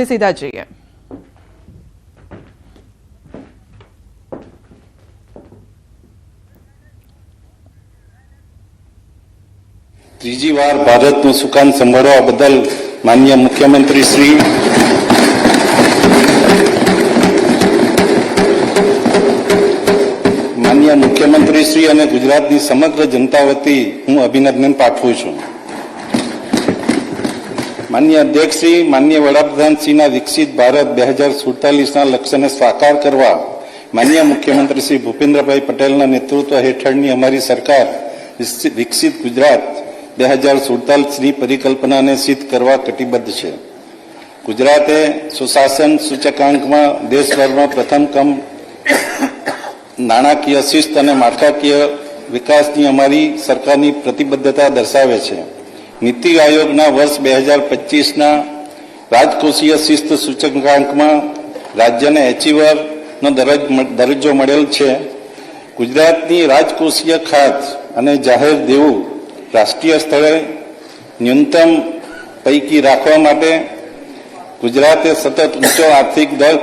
સીધા જઈએ. ત્રીજી વાર ભારતનું સુકાન સંભાળવા બદલ માનનીય મુખ્યમંત્રી શ્રી અને ગુજરાતની સમગ્ર જનતા વતી હું અભિનંદન પાઠવું છું. માનનીય અધ્યક્ષશ્રી, માનનીય વડાપ્રધાનશ્રીના વિકસિત ભારત 2047ના લક્ષ્યને સાકાર કરવા માનનીય મુખ્યમંત્રી શ્રી ભૂપેન્દ્રભાઈ પટેલના નેતૃત્વ હેઠળની અમારી સરકાર વિકસિત ગુજરાત 2047ની પરિકલ્પનાને સિદ્ધ કરવા કટિબદ્ધ છે. ગુજરાતે સુશાસન સૂચકાંકમાં દેશભરમાં પ્રથમ ક્રમ, નાણાકીય શિસ્ત અને માળખાકીય વિકાસની અમારી સરકારની પ્રતિબદ્ધતા દર્શાવે છે. નીતિ આયોગના વર્ષ 2025ના રાજકોષીય શિસ્ત સૂચકાંકમાં રાજ્યને એચીવરનો દરજ્જો મળેલ છે. ગુજરાતની રાજકોષીય ખાત અને જાહેર દેવું રાષ્ટ્રીય સ્તરે ન્યૂનતમ પૈકી રાખવા માટે ગુજરાતે સતત ઊંચો આર્થિક દર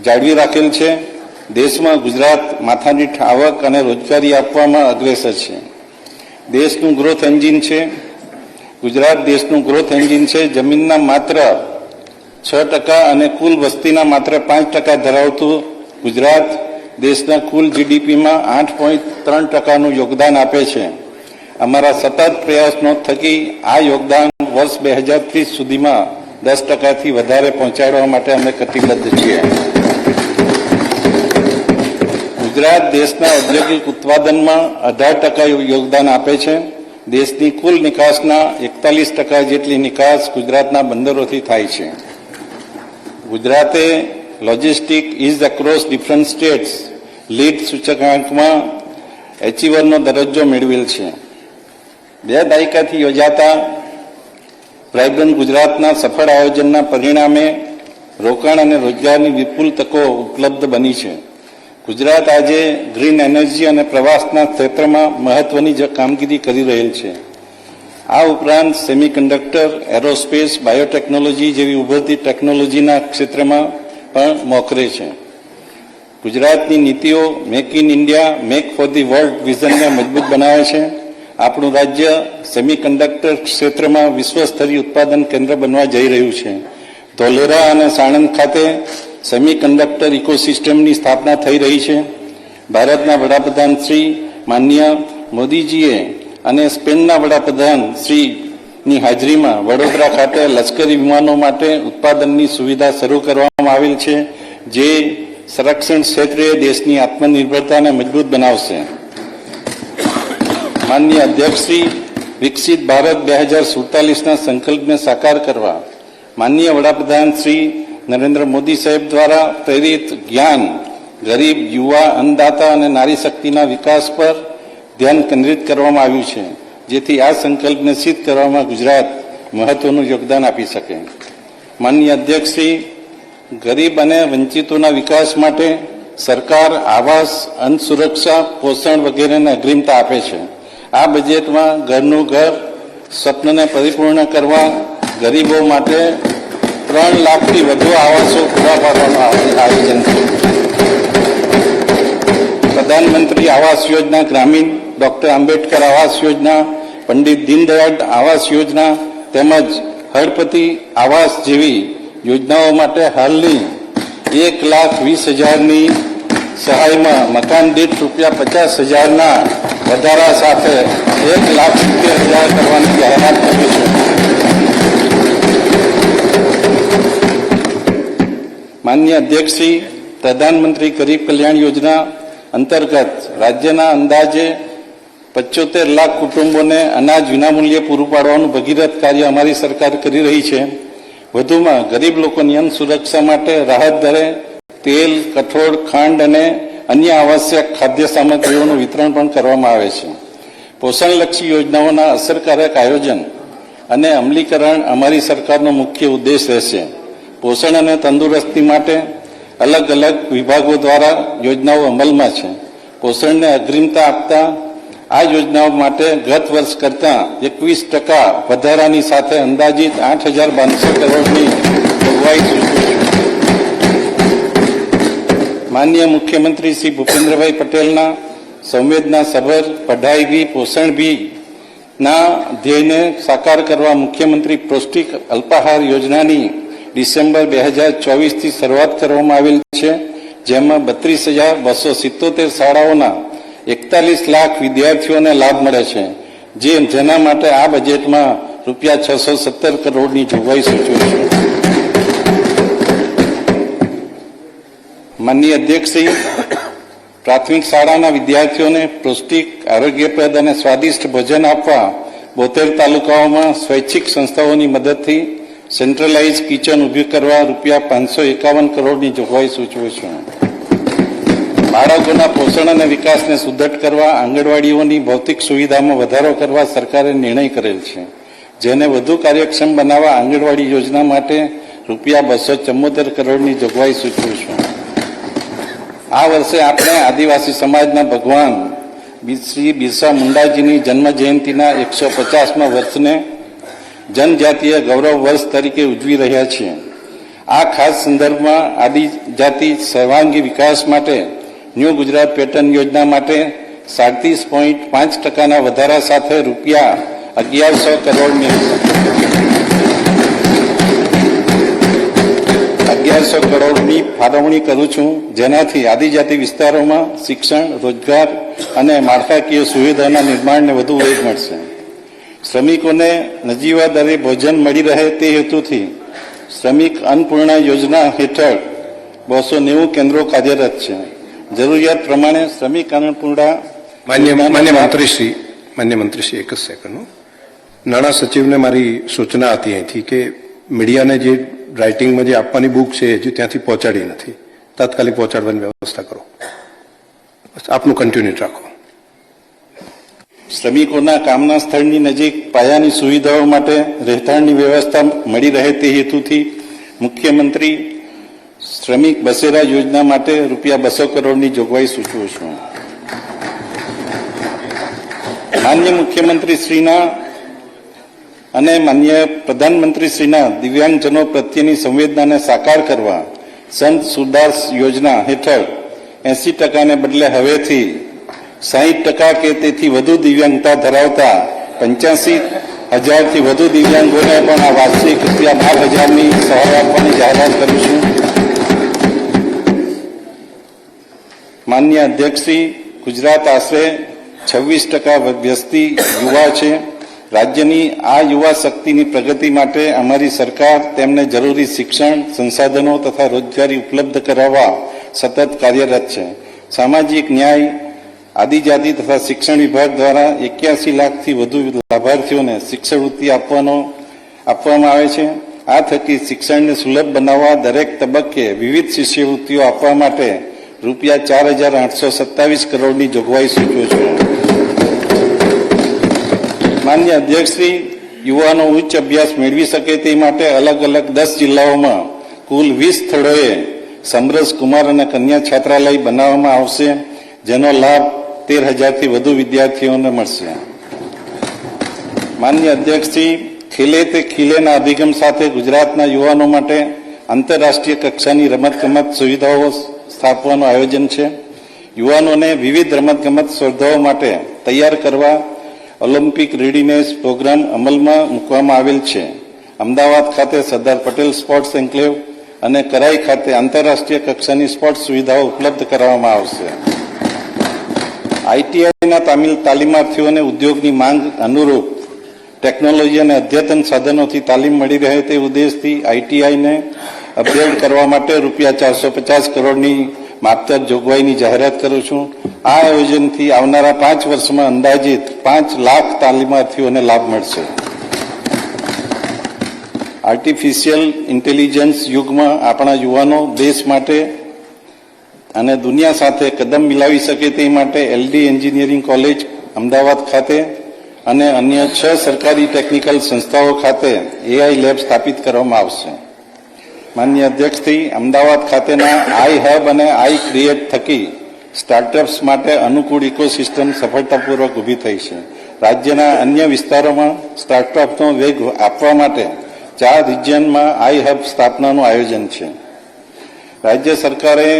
જાળવી રાખેલ છે. દેશમાં ગુજરાત માથાદીઠ આવક અને રોજગારી આપવામાં અગ્રેસર છે. દેશનું ગ્રોથ એન્જિન છે. ગુજરાત દેશનું ગ્રોથ એન્જિન છે. જમીનના માત્ર 6% અને કુલ વસ્તીના માત્ર 5% ધરાવતું ગુજરાત દેશના કુલ જીડીપીમાં 8.3%નું યોગદાન આપે છે. અમારા સતત પ્રયાસનો થકી આ યોગદાન વર્ષ 2030 સુધીમાં 10%થી વધારે પહોંચાડવા માટે અમે કટિબદ્ધ છીએ. ગુજરાત દેશના ઔદ્યોગિક ઉત્પાદનમાં 18% યોગદાન આપે છે. દેશની કુલ નિકાસના 41% જેટલી નિકાસ ગુજરાતના બંદરોથી થાય છે. ગુજરાતે logistic ease across different states lead સૂચકાંકમાં એચીવરનો દરજ્જો મેળવેલ છે. 2 દાયકાથી યોજાતા વાઇબ્રન્ટ ગુજરાતના સફળ આયોજનના પરિણામે રોકાણ અને રોજગારની વિપુલ તકો ઉપલબ્ધ બની છે. ગુજરાત આજે ગ્રીન એનર્જી અને પ્રવાસના ક્ષેત્રમાં મહત્વની કામગીરી કરી રહેલ છે. આ ઉપરાંત સેમિકન્ડક્ટર, એરોસ્પેસ, બાયોટેકનોલોજી જેવી ઉભરતી ટેકનોલોજીના ક્ષેત્રમાં પણ મોખરે છે. ગુજરાતની નીતિઓ make in India, make for the world વિઝનને મજબૂત બનાવે છે. આપણું રાજ્ય સેમિકન્ડક્ટર ક્ષેત્રમાં વિશ્વસ્તરીય ઉત્પાદન કેન્દ્ર બનવા જઈ રહ્યું છે. ધોલેરા અને સાણંદ ખાતે સેમિકન્ડક્ટર ઇકોસિસ્ટમની સ્થાપના થઈ રહી છે. ભારતના વડાપ્રધાન શ્રી માનનીય મોદીજીએ અને સ્પેનના વડાપ્રધાન શ્રીની હાજરીમાં વડોદરા ખાતે લશ્કરી વિમાનો માટે ઉત્પાદનની સુવિધા શરૂ કરવામાં આવેલ છે, જે સંરક્ષણ ક્ષેત્રે દેશની આત્મનિર્ભરતાને મજબૂત બનાવશે. માનનીય અધ્યક્ષશ્રી, વિકસિત ભારત 2047ના સંકલ્પને સાકાર કરવા માનનીય વડાપ્રધાન શ્રી નરેન્દ્ર મોદી સાહેબ દ્વારા પ્રેરિત જ્ઞાન, ગરીબ, યુવા, અન્નદાતા અને નારી શક્તિના વિકાસ પર ધ્યાન કેન્દ્રિત કરવામાં આવ્યું છે, જેથી આ સંકલ્પને સિદ્ધ કરવામાં ગુજરાત મહત્વનું યોગદાન આપી શકે. માનનીય અધ્યક્ષશ્રી, ગરીબ અને વંચિતોના વિકાસ માટે સરકાર આવાસ, અન્ન સુરક્ષા, પોષણ વગેરેને અગ્રિમતા આપે છે. આ બજેટમાં ઘરનું ઘર સ્વપ્નને પરિપૂર્ણ કરવા ગરીબો માટે 3 લાખથી વધુ આવાસો પૂરા પાડવાનું આયોજન છે. પ્રધાનમંત્રી આવાસ યોજના ગ્રામીણ, ડોક્ટર આંબેડકર આવાસ યોજના, પંડિત દીનદયાળ આવાસ યોજના તેમજ હળપતિ આવાસ જેવી યોજનાઓ માટે હાલની 1,20,000ની સહાયમાં મકાન દીઠ ₹50,000ના વધારા સાથે 1,70,000 કરવાની જાહેરાત કરી છે. માનનીય અધ્યક્ષશ્રી, પ્રધાનમંત્રી ગરીબ કલ્યાણ યોજના અંતર્ગત રાજ્યના અંદાજે 75 લાખ કુટુંબોને અનાજ વિનામૂલ્યે પૂરું પાડવાનું ભગીરથ કાર્ય અમારી સરકાર કરી રહી છે. વધુમાં ગરીબ લોકોની અન્ન સુરક્ષા માટે રાહત દરે તેલ, કઠોળ, ખાંડ અને અન્ય આવશ્યક ખાદ્ય સામગ્રીઓનું વિતરણ પણ કરવામાં આવે છે. પોષણલક્ષી યોજનાઓના અસરકારક આયોજન અને અમલીકરણ અમારી સરકારનો મુખ્ય ઉદ્દેશ રહેશે. પોષણ અને તંદુરસ્તી માટે અલગ અલગ વિભાગો દ્વારા યોજનાઓ અમલમાં છે. પોષણને અગ્રિમતા આપતા આ યોજનાઓ માટે ગત વર્ષ કરતાં 21% વધારાની સાથે અંદાજિત 8,200 કરોડની જોગવાઈ સૂચવું છું. માનનીય મુખ્યમંત્રી શ્રી ભૂપેન્દ્રભાઈ પટેલના સંવેદના સભર પઢાઈ ભી પોષણ ભી ના ધ્યેયને સાકાર કરવા મુખ્યમંત્રી પૌષ્ટિક અલ્પાહાર યોજનાની ડિસેમ્બર 2024થી શરૂઆત કરવામાં આવેલ છે, જેમાં 32,277 શાળાઓના 41 લાખ વિદ્યાર્થીઓને લાભ મળે છે, જેના માટે આ બજેટમાં રૂપિયા 617 કરોડની જોગવાઈ સૂચવે છે. માનનીય અધ્યક્ષશ્રી, પ્રાથમિક શાળાના વિદ્યાર્થીઓને પૌષ્ટિક, આરોગ્યપ્રદ અને સ્વાદિષ્ટ ભોજન આપવા 72 તાલુકાઓમાં સ્વૈચ્છિક સંસ્થાઓની મદદથી સેન્ટ્રલાઇઝ કિચન ઊભી કરવા રૂપિયા 551 કરોડની જોગવાઈ સૂચવે છે. બાળકોના પોષણ અને વિકાસને સુદૃઢ કરવા આંગણવાડીઓની ભૌતિક સુવિધામાં વધારો કરવા સરકારે નિર્ણય કરેલ છે, જેને વધુ કાર્યક્ષમ બનાવવા આંગણવાડી યોજના માટે રૂપિયા 274 કરોડની જોગવાઈ સૂચવે છે. આ વર્ષે આપણે આદિવાસી સમાજના ભગવાન શ્રી બિરસા મુંડાજીની જન્મ જયંતિના 150મા વર્ષને જનજાતીય ગૌરવ વર્ષ તરીકે ઉજવી રહ્યા છીએ. આ ખાસ સંદર્ભમાં આદિજાતિ સર્વાંગી વિકાસ માટે ન્યૂ ગુજરાત પેટર્ન યોજના માટે 37.5% વધારા સાથે રૂપિયા 1100 કરોડની 1100 કરોડની ફાળવણી કરું છું, જેનાથી આદિજાતિ વિસ્તારોમાં શિક્ષણ, રોજગાર અને માળખાકીય સુવિધાના નિર્માણને વધુ વેગ મળશે. શ્રમિકોને નજીવા દરે ભોજન મળી રહે તે હેતુથી શ્રમિક અન્નપૂર્ણા યોજના હેઠળ 290 કેન્દ્રો કાર્યરત છે. જરૂરિયાત પ્રમાણે શ્રમિક અન્નપૂર્ણા માન્ય મંત્રીશ્રી એક જ સેકન્ડ. નાણાં સચિવને મારી સૂચના હતી અહીંથી કે મીડિયાને જે રાઇટિંગમાં જે આપવાની બુક છે હજુ ત્યાંથી પહોંચાડી નથી, તાત્કાલિક પહોંચાડવાની વ્યવસ્થા કરો. આપનું કન્ટિન્યુ રાખો. શ્રમિકોના કામના સ્થળની નજીક પાયાની સુવિધાઓ માટે રહેઠાણની વ્યવસ્થા મળી રહે તે હેતુથી મુખ્યમંત્રી શ્રમિક બસેરા યોજના માટે રૂપિયા 200 કરોડની જોગવાઈ સૂચવું છું. માન્ય મુખ્યમંત્રીશ્રીના અને માન્ય પ્રધાનમંત્રીશ્રીના દિવ્યાંગજનો પ્રત્યેની સંવેદનાને સાકાર કરવા સંત સુરદાસ યોજના હેઠળ 80%ને બદલે હવેથી 60% કે તેથી વધુ દિવ્યાંગતા ધરાવતા 85,000થી વધુ દિવ્યાંગોને પણ આ વાર્ષિક રૂપિયા 12,000ની સહાય આપવાની જાહેરાત કરું છું. માન્ય અધ્યક્ષશ્રી, ગુજરાત આશરે 26% વસ્તી યુવા છે. રાજ્યની આ યુવા શક્તિની પ્રગતિ માટે અમારી સરકાર તેમને જરૂરી શિક્ષણ, સંસાધનો તથા રોજગારી ઉપલબ્ધ કરાવવા સતત કાર્યરત છે. સામાજિક ન્યાય, આદિજાતિ તથા શિક્ષણ વિભાગ દ્વારા 81 લાખથી વધુ લાભાર્થીઓને શિક્ષણવૃત્તિ આપવામાં આવે છે. આ થકી શિક્ષણને સુલભ બનાવવા દરેક તબક્કે વિવિધ શિષ્યવૃત્તિઓ આપવા માટે રૂપિયા 4,827 કરોડની જોગવાઈ સૂચવે છે. માન્ય અધ્યક્ષશ્રી, યુવાનો ઉચ્ચ અભ્યાસ મેળવી શકે તે માટે અલગ અલગ 10 જિલ્લાઓમાં કુલ 20 સ્થળોએ સમરસ કુમાર અને કન્યા છાત્રાલય બનાવવામાં આવશે, જેનો લાભ 13,000થી વધુ વિદ્યાર્થીઓને મળશે. માન્ય અધ્યક્ષશ્રી, ખેલે તે ખીલેના અભિગમ સાથે ગુજરાતના યુવાનો માટે આંતરરાષ્ટ્રીય કક્ષાની રમતગમત સુવિધાઓ સ્થાપવાનું આયોજન છે. યુવાનોને વિવિધ રમતગમત સ્પર્ધાઓ માટે તૈયાર કરવા ઓલિમ્પિક રેડીનેસ પ્રોગ્રામ અમલમાં મૂકવામાં આવેલ છે. અમદાવાદ ખાતે સરદાર પટેલ સ્પોર્ટ્સ એન્કલેવ અને કરાઈ ખાતે આંતરરાષ્ટ્રીય કક્ષાની સ્પોર્ટ્સ સુવિધાઓ ઉપલબ્ધ કરાવવામાં આવશે. આઈટીઆઈના તાલીમાર્થીઓને ઉદ્યોગની માંગ અનુરૂપ ટેકનોલોજી અને અદ્યતન સાધનોથી તાલીમ મળી રહે તે ઉદ્દેશથી આઈટીઆઈને અપગ્રેડ કરવા માટે રૂપિયા 450 કરોડની માપતર જોગવાઈની જાહેરાત કરું છું. આ આયોજનથી આવનારા 5 વર્ષમાં અંદાજિત 5 લાખ તાલીમાર્થીઓને લાભ મળશે. આર્ટિફિશિયલ ઇન્ટેલિજન્સ યુગમાં આપણા યુવાનો દેશ માટે અને દુનિયા સાથે કદમ મિલાવી શકે તે માટે એલડી એન્જિનિયરિંગ કોલેજ અમદાવાદ ખાતે અને અન્ય 6 સરકારી ટેકનિકલ સંસ્થાઓ ખાતે એઆઈ લેબ સ્થાપિત કરવામાં આવશે. માન્ય અધ્યક્ષશ્રી, અમદાવાદ ખાતેના આઈ હબ અને આઈ ક્રિએટ થકી સ્ટાર્ટઅપ્સ માટે અનુકૂળ ઇકોસિસ્ટમ સફળતાપૂર્વક ઊભી થઈ છે. રાજ્યના અન્ય વિસ્તારોમાં સ્ટાર્ટઅપનો વેગ આપવા માટે 4 રિજિયનમાં આઈ હબ સ્થાપનાનું આયોજન છે. રાજ્ય સરકારે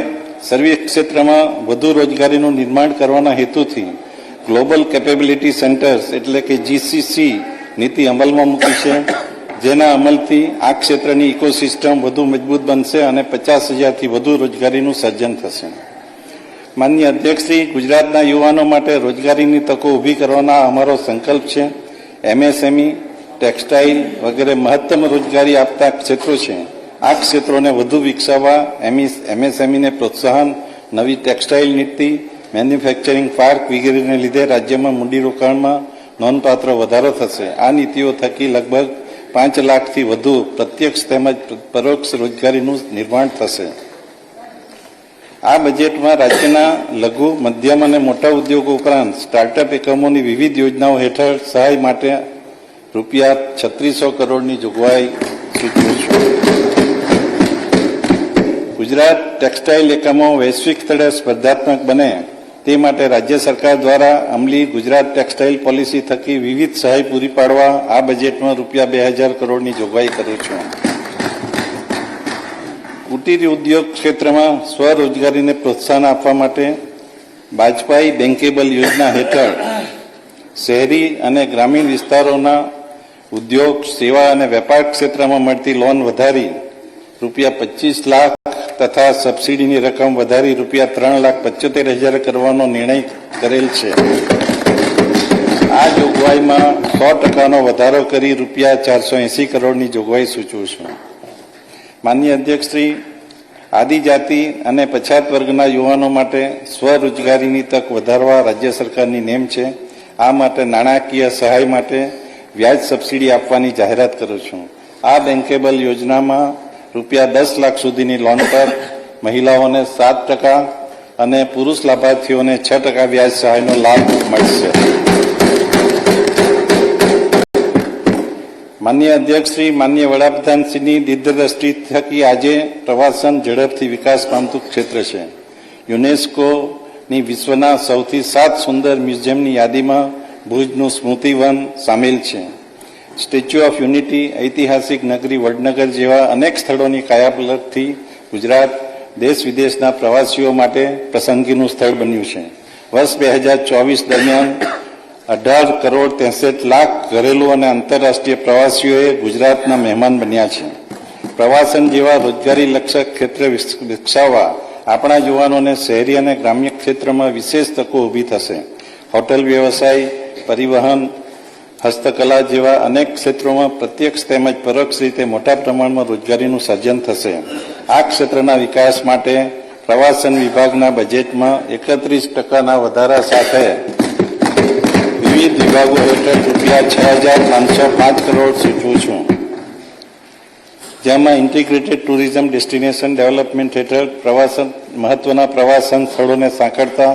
સર્વિસ ક્ષેત્રમાં વધુ રોજગારીનું નિર્માણ કરવાના હેતુથી ગ્લોબલ કેપેબિલિટી સેન્ટર્સ એટલે કે જીસીસી નીતિ અમલમાં મૂકી છે, જેના અમલથી આ ક્ષેત્રની ઇકોસિસ્ટમ વધુ મજબૂત બનશે અને 50,000થી વધુ રોજગારીનું સર્જન થશે. માનનીય અધ્યક્ષશ્રી, ગુજરાતના યુવાનો માટે રોજગારીની તકો ઊભી કરવાના અમારો સંકલ્પ છે. એમએસએમઈ, ટેક્સટાઇલ વગેરે મહત્તમ રોજગારી આપતા ક્ષેત્રો છે. આ ક્ષેત્રોને વધુ વિકસાવવા એમએસએમઈને પ્રોત્સાહન, નવી ટેક્સટાઇલ નીતિ, મેન્યુફેક્ચરિંગ પાર્ક વગેરેને લીધે રાજ્યમાં મૂડીરોકાણમાં નોંધપાત્ર વધારો થશે. આ નીતિઓ થકી લગભગ 5 લાખથી વધુ પ્રત્યક્ષ તેમજ પરોક્ષ રોજગારીનું નિર્માણ થશે. આ બજેટમાં રાજ્યના લઘુ, મધ્યમ અને મોટા ઉદ્યોગો ઉપરાંત સ્ટાર્ટઅપ એકમોની વિવિધ યોજનાઓ હેઠળ સહાય માટે રૂપિયા 3600 કરોડની જોગવાઈ સૂચવું છું. ગુજરાત ટેક્સટાઇલ એકમો વૈશ્વિક સ્તરે સ્પર્ધાત્મક બને તે માટે રાજ્ય સરકાર દ્વારા અમલી ગુજરાત ટેક્સટાઇલ પોલિસી થકી વિવિધ સહાય પૂરી પાડવા આ બજેટમાં રૂપિયા 2000 કરોડની જોગવાઈ કરું છું. કુટીર ઉદ્યોગ ક્ષેત્રમાં સ્વરોજગારીને પ્રોત્સાહન આપવા માટે વાજપાઈ બેન્કેબલ યોજના હેઠળ શહેરી અને ગ્રામીણ વિસ્તારોના ઉદ્યોગ, સેવા અને વેપાર ક્ષેત્રમાં મળતી લોન વધારી રૂપિયા 25 લાખ તથા સબસિડીની રકમ વધારી રૂપિયા 3,75,000 કરવાનો નિર્ણય કરેલ છે. આ જોગવાઈમાં 100%નો વધારો કરી રૂપિયા 480 કરોડની જોગવાઈ સૂચવું છું. માનનીય અધ્યક્ષશ્રી, આદિજાતિ અને પછાત વર્ગના યુવાનો માટે સ્વરોજગારીની તક વધારવા રાજ્ય સરકારની નેમ છે. આ માટે નાણાકીય સહાય માટે વ્યાજ સબસિડી આપવાની જાહેરાત કરું છું. આ બેન્કેબલ યોજનામાં રૂપિયા 10 લાખ સુધીની લોન પર મહિલાઓને 7% અને પુરુષ લાભાર્થીઓને 6% વ્યાજ સહાયનો લાભ મળશે. માનનીય અધ્યક્ષશ્રી, માનનીય વડાપ્રધાનશ્રીની દીર્ઘદ્રષ્ટિ થકી આજે પ્રવાસન ઝડપથી વિકાસ પામતું ક્ષેત્ર છે. યુનેસ્કોની વિશ્વના સૌથી 7 સુંદર મ્યુઝિયમની યાદીમાં ભુજનું સ્મૃતિવન સામેલ છે. સ્ટેચ્યુ ઓફ યુનિટી, ઐતિહાસિક નગરી વડનગર જેવા અનેક સ્થળોની કાયાપલટથી ગુજરાત દેશ વિદેશના પ્રવાસીઓ માટે પસંદગીનું સ્થળ બન્યું છે. વર્ષ 2024 દરમિયાન 18 કરોડ 63 લાખ ઘરેલુ અને આંતરરાષ્ટ્રીય પ્રવાસીઓએ ગુજરાતના મહેમાન બન્યા છે. પ્રવાસન જેવા રોજગારી લક્ષક ક્ષેત્ર વિકસાવવા આપણા યુવાનોને શહેરી અને ગ્રામ્ય ક્ષેત્રમાં વિશેષ તકો ઊભી થશે. હોટેલ વ્યવસાય, પરિવહન, હસ્તકલા જેવા અનેક ક્ષેત્રોમાં પ્રત્યક્ષ તેમજ પરોક્ષ રીતે મોટા પ્રમાણમાં રોજગારીનું સર્જન થશે. આ ક્ષેત્રના વિકાસ માટે પ્રવાસન વિભાગના બજેટમાં 31%ના વધારા સાથે વિવિધ વિભાગો હેઠળ રૂપિયા 6,505 કરોડ સૂચવું છું. જેમાં ઇન્ટિગ્રેટેડ ટુરિઝમ ડેસ્ટિનેશન ડેવલપમેન્ટ હેઠળ મહત્વના પ્રવાસન સ્થળોને સાંકળતા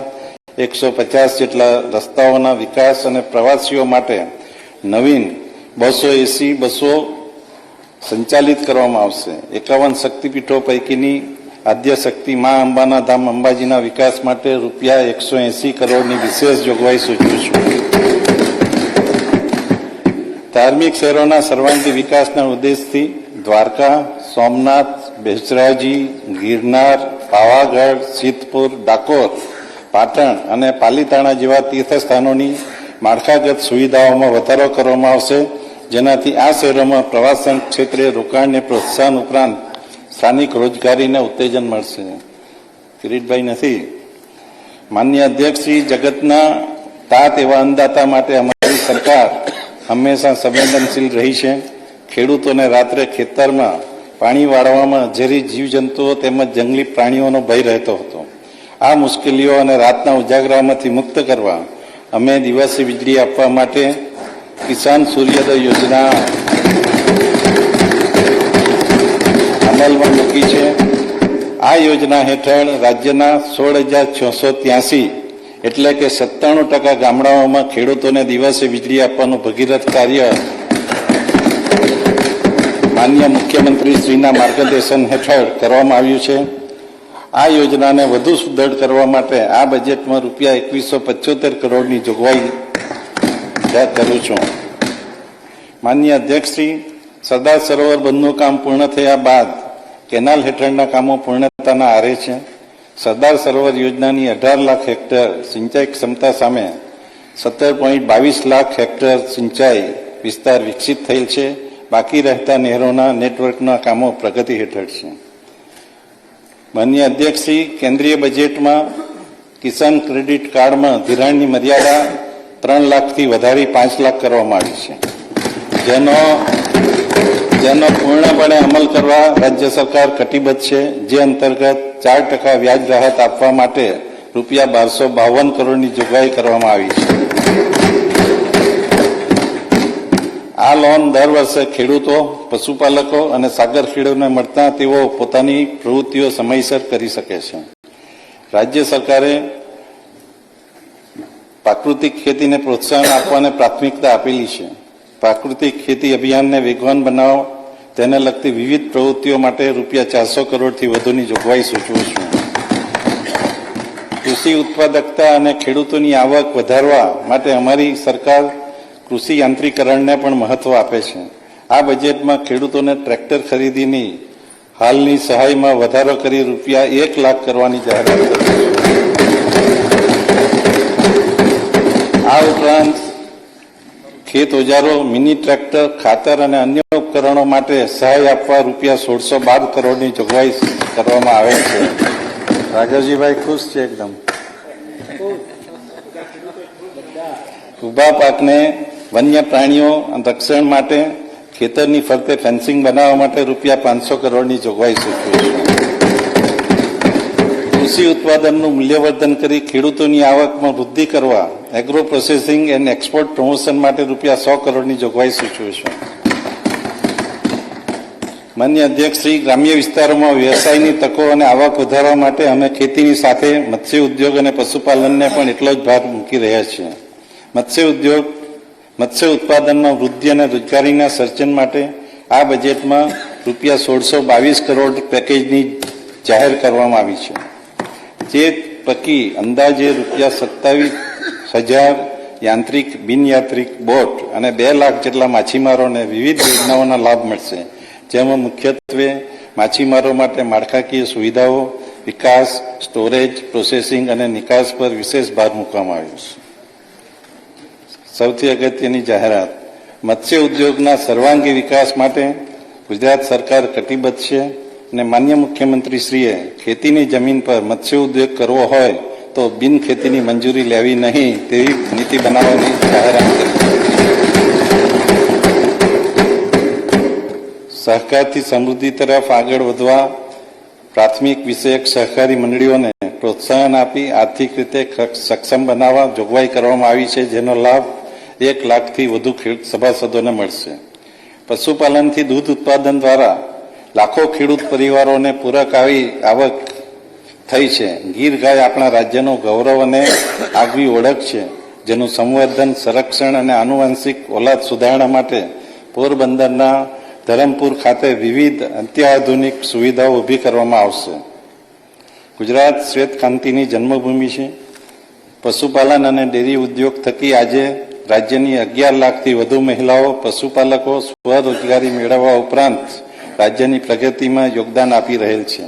150 જેટલા રસ્તાઓના વિકાસ અને પ્રવાસીઓ માટે નવીન 200 AC બસો સંચાલિત કરવામાં આવશે. 51 શક્તિપીઠો પૈકીની આદ્ય શક્તિ મા અંબાના ધામ અંબાજીના વિકાસ માટે રૂપિયા 180 કરોડની વિશેષ જોગવાઈ સૂચવું છું. ધાર્મિક શહેરોના સર્વાંગી વિકાસના ઉદ્દેશથી દ્વારકા, સોમનાથ, બેચરાજી, ગિરનાર, પાવાગઢ, સિદ્ધપુર, ડાકોર, પાટણ અને પાલીતાણા જેવા તીર્થસ્થાનોની માળખાગત સુવિધાઓમાં વધારો કરવામાં આવશે, જેનાથી આ શહેરોમાં પ્રવાસન ક્ષેત્રે રોકાણને પ્રોત્સાહન ઉપરાંત સ્થાનિક રોજગારીને ઉત્તેજન મળશે. કિરીટભાઈ નથી. માનનીય અધ્યક્ષશ્રી, જગતના તાત એવા અન્નદાતા માટે અમારી સરકાર હંમેશા સંવેદનશીલ રહી છે. ખેડૂતોને રાત્રે ખેતરમાં પાણી વાળવામાં ઝેરી જીવજંતુઓ તેમજ જંગલી પ્રાણીઓનો ભય રહેતો હતો. આ મુશ્કેલીઓ અને રાતના ઉજાગરામાંથી મુક્ત કરવા અમે દિવસે વીજળી આપવા માટે કિસાન સૂર્યોદય યોજના અમલમાં મૂકી છે. આ યોજના હેઠળ રાજ્યના 16,683 એટલે કે 97% ગામડાઓમાં ખેડૂતોને દિવસે વીજળી આપવાનું ભગીરથ કાર્ય માનનીય મુખ્યમંત્રી શ્રીના માર્ગદર્શન હેઠળ કરવામાં આવ્યું છે. આ યોજનાને વધુ સુદૃઢ કરવા માટે આ બજેટમાં રૂપિયા 2175 કરોડની જોગવાઈ કરું છું. માનનીય અધ્યક્ષશ્રી, સરદાર સરોવર બંધનું કામ પૂર્ણ થયા બાદ કેનાલ હેઠળના કામો પૂર્ણતાના આરે છે. સરદાર સરોવર યોજનાની 18 લાખ હેક્ટર સિંચાઈ ક્ષમતા સામે 17.22 લાખ હેક્ટર સિંચાઈ વિસ્તાર વિકસિત થયેલ છે. બાકી રહેતા નહેરોના નેટવર્કના કામો પ્રગતિ હેઠળ છે. માનનીય અધ્યક્ષશ્રી, કેન્દ્રીય બજેટમાં કિસાન ક્રેડિટ કાર્ડમાં ધિરાણની મર્યાદા 3 લાખથી વધારી 5 લાખ કરવામાં આવી છે, જેનો પૂર્ણપણે અમલ કરવા રાજ્ય સરકાર કટિબદ્ધ છે. જે અંતર્ગત 4% વ્યાજ રાહત આપવા માટે રૂપિયા 1252 કરોડની જોગવાઈ કરવામાં આવી છે. આ લોન દર વર્ષે ખેડૂતો, પશુપાલકો અને સાગર ખેડૂતોને મળતા તેઓ પોતાની પ્રવૃત્તિઓ સમયસર કરી શકે છે. રાજ્ય સરકારે પ્રાકૃતિક ખેતીને પ્રોત્સાહન આપવાને પ્રાથમિકતા આપેલી છે. પ્રાકૃતિક ખેતી અભિયાનને વેગવાન બનાવો તેને લગતી વિવિધ પ્રવૃત્તિઓ માટે રૂપિયા 400 કરોડથી વધુની જોગવાઈ સૂચવું છું. કૃષિ ઉત્પાદકતા અને ખેડૂતોની આવક વધારવા માટે અમારી સરકાર કૃષિ યાંત્રીકરણને પણ મહત્વ આપે છે. આ બજેટમાં ખેડૂતોને ટ્રેક્ટર ખરીદીની હાલની સહાયમાં વધારો કરી રૂપિયા 1 લાખ કરવાની જાહેરાત કરી છે. આ ઉપરાંત ખેત ઓજારો, મિની ટ્રેક્ટર, ખાતર અને અન્ય ઉપકરણો માટે સહાય આપવા રૂપિયા 1612 કરોડની જોગવાઈ કરવામાં આવે છે. રાઘવજીભાઈ ખુશ છે એકદમ. ઊભા પાકને વન્ય પ્રાણીઓ રક્ષણ માટે ખેતરની ફરતે ફેન્સિંગ બનાવવા માટે રૂપિયા 500 કરોડની જોગવાઈ સૂચવી છે. કૃષિ ઉત્પાદનનું મૂલ્યવર્ધન કરી ખેડૂતોની આવકમાં વૃદ્ધિ કરવા agro processing and export promotion માટે રૂપિયા 100 કરોડની જોગવાઈ સૂચવી છે. માન્ય અધ્યક્ષશ્રી, ગ્રામ્ય વિસ્તારોમાં વ્યવસાયની તકો અને આવક વધારવા માટે અમે ખેતીની સાથે મત્સ્ય ઉદ્યોગ અને પશુપાલનને પણ એટલો જ ભાર મૂકી રહ્યા છીએ. મત્સ્ય ઉત્પાદનમાં વૃદ્ધિ અને રોજગારીના સર્જન માટે આ બજેટમાં રૂપિયા 1622 કરોડ પેકેજની જાહેર કરવામાં આવી છે. જે પૈકી અંદાજે રૂપિયા 27,000 યાંત્રિક, બિનયાંત્રિક બોટ અને 2 લાખ જેટલા માછીમારોને વિવિધ યોજનાઓના લાભ મળશે, જેમાં મુખ્યત્વે માછીમારો માટે માળખાકીય સુવિધાઓ, વિકાસ, સ્ટોરેજ, પ્રોસેસિંગ અને નિકાસ પર વિશેષ ભાર મૂકવામાં આવ્યો છે. સૌથી અગત્યની જાહેરાત, મત્સ્ય ઉદ્યોગના સર્વાંગી વિકાસ માટે ગુજરાત સરકાર કટિબદ્ધ છે અને માન્ય મુખ્યમંત્રીશ્રીએ ખેતીની જમીન પર મત્સ્ય ઉદ્યોગ કરવો હોય તો બિન ખેતીની મંજૂરી લેવી નહીં તેવી નીતિ બનાવવાની જાહેરાત કરી. સહકારથી સમૃદ્ધિ તરફ આગળ વધવા પ્રાથમિક વિષયક સહકારી મંડળીઓને પ્રોત્સાહન આપી આર્થિક રીતે સક્ષમ બનાવવા જોગવાઈ કરવામાં આવી છે, જેનો લાભ 1 લાખથી વધુ સભાસદોને મળશે. પશુપાલનથી દૂધ ઉત્પાદન દ્વારા લાખો ખેડૂત પરિવારોને પૂરક આવક થઈ છે. ગીર ગાય આપણા રાજ્યનું ગૌરવ અને આગવી ઓળખ છે, જેનું સંવર્ધન, સંરક્ષણ અને આનુવંશિક ઓલાદ સુધારણા માટે પોરબંદરના ધરમપુર ખાતે વિવિધ અત્યાધુનિક સુવિધાઓ ઊભી કરવામાં આવશે. ગુજરાત શ્વેત ક્રાંતિની જન્મભૂમિ છે. પશુપાલન અને ડેરી ઉદ્યોગ થકી આજે રાજ્યની 11 લાખથી વધુ મહિલાઓ પશુપાલકો સ્વરોજગારી મેળવવા ઉપરાંત રાજ્યની પ્રગતિમાં યોગદાન આપી રહેલ છે.